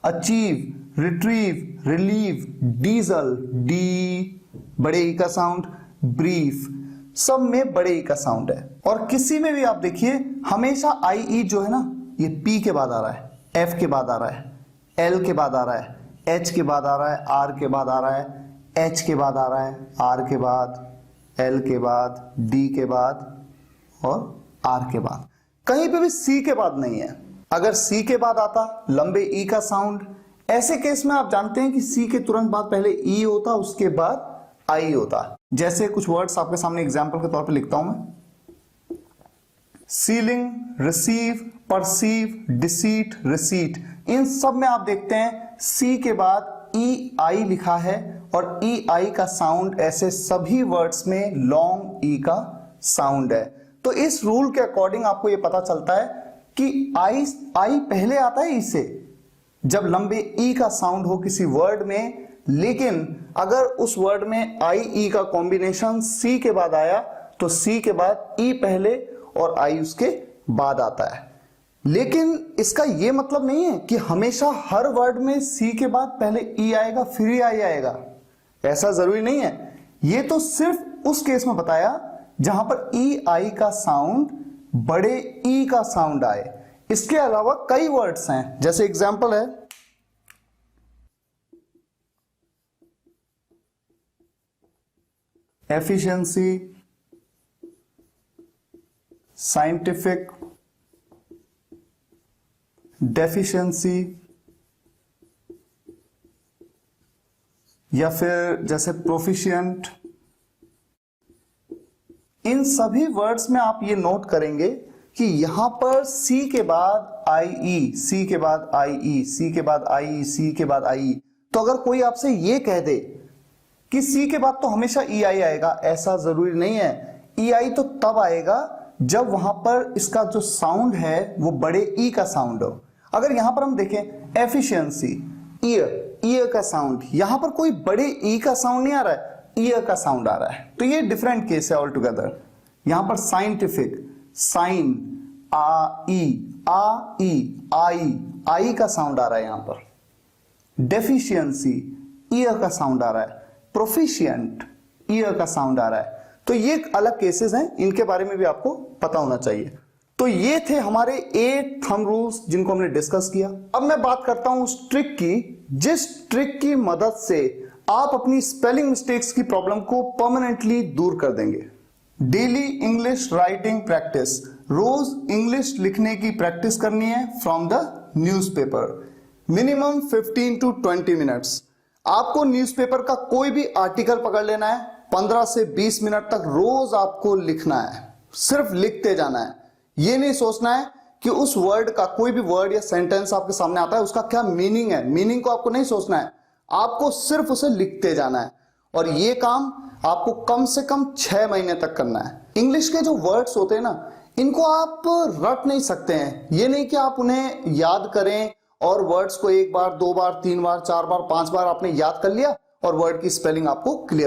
Achieve, retrieve, relieve, diesel, D बड़े ई का sound, brief, सब में बड़े ई का साउंड है। और किसी में भी आप देखिए हमेशा आई ई जो है ना ये पी के बाद आ रहा है, एफ के बाद आ रहा है, एल के बाद आ रहा है, एच के बाद आ रहा है, आर के बाद आ रहा है, एच के बाद आ रहा है, आर के बाद, एल के बाद, डी के बाद और आर के बाद। कहीं पे भी सी के बाद नहीं है। अगर सी के बाद आता लंबे ई का साउंड, ऐसे केस में आप जानते हैं कि सी के तुरंत बाद पहले ई होता, उसके बाद आई होता। जैसे कुछ वर्ड्स आपके सामने एग्जाम्पल के तौर पे लिखता हूं मैं, ceiling, receive, perceive, deceit, receipt, इन सब में आप देखते हैं सी के बाद ई आई लिखा है और ई आई का साउंड ऐसे सभी वर्ड्स में लॉन्ग ई का साउंड है। तो इस रूल के अकॉर्डिंग आपको यह पता चलता है कि आई पहले आता है ई से जब लंबे ई का साउंड हो किसी वर्ड में, लेकिन अगर उस वर्ड में आई ई का कॉम्बिनेशन सी के बाद आया तो सी के बाद ई पहले और आई उसके बाद आता है। लेकिन इसका यह मतलब नहीं है कि हमेशा हर वर्ड में सी के बाद पहले ई आएगा फिर ही आई आएगा, ऐसा जरूरी नहीं है। यह तो सिर्फ उस केस में बताया जहां पर ई आई का साउंड बड़े ई का साउंड आए। इसके अलावा कई वर्ड्स हैं, जैसे एग्जांपल है एफिशिएंसी, साइंटिफिक, डेफिशिएंसी, या फिर जैसे प्रोफिशिएंट। इन सभी वर्ड्स में आप ये नोट करेंगे कि यहां पर सी के बाद आई ई, सी के बाद आई ई, सी के बाद आई, सी के बाद आई। तो अगर कोई आपसे ये कह दे कि सी के बाद तो हमेशा ई आई आएगा, ऐसा जरूरी नहीं है। ई आई तो तब आएगा जब वहां पर इसका जो साउंड है वो बड़े ई का साउंड हो। अगर यहां पर हम देखें एफिशिएंसी, ईयर, ईयर का साउंड, यहां पर कोई बड़े ई का साउंड नहीं आ रहा है, ईयर का साउंड आ रहा है, तो ये डिफरेंट केस है ऑल टुगेदर। यहां पर साइंटिफिक, साइन, आ ई, आई का साउंड आ रहा है यहां पर। डेफिशिएंसी, ईयर का साउंड आ रहा है। प्रोफिशिएंट, ईयर का साउंड आ रहा है। तो ये अलग केसेस हैं, इनके बारे में भी आपको पता होना चाहिए। तो ये थे हमारे 8 थंब रूल्स जिनको हमने डिस्कस किया। अब मैं बात करता हूं उस ट्रिक की, जिस ट्रिक की मदद से आप अपनी स्पेलिंग मिस्टेक्स की प्रॉब्लम को परमानेंटली दूर कर देंगे। डेली इंग्लिश राइटिंग प्रैक्टिस, रोज इंग्लिश लिखने की प्रैक्टिस करनी है from the newspaper. Minimum 15 to 20 minutes. आपको न्यूज़पेपर का कोई भी आर्टिकल पकड़ लेना है, 15 से 20 मिनट तक रोज आपको लिखना है, सिर्फ लिखते जाना है। ये नहीं सोचना है कि उस वर्ड का, कोई भी वर्ड या सेंटेंस आपके सामने आता है उसका क्या मीनिंग है, मीनिंग को आपको नहीं सोचना है, आपको सिर्फ उसे लिखते जाना है। और ये काम आपको कम से कम 6 महीने तक करना है। इंग्लिश के जो वर्ड्स होते हैं ना, इनको आप रट नहीं सकते हैं। ये नहीं कि आप उन्हें याद करें और वर्ड्स को 1 बार 2 बार 3 बार 4 बार 5 बार आपने याद कर लिया और वर्ड की स्पेलिंग आपको क्लियर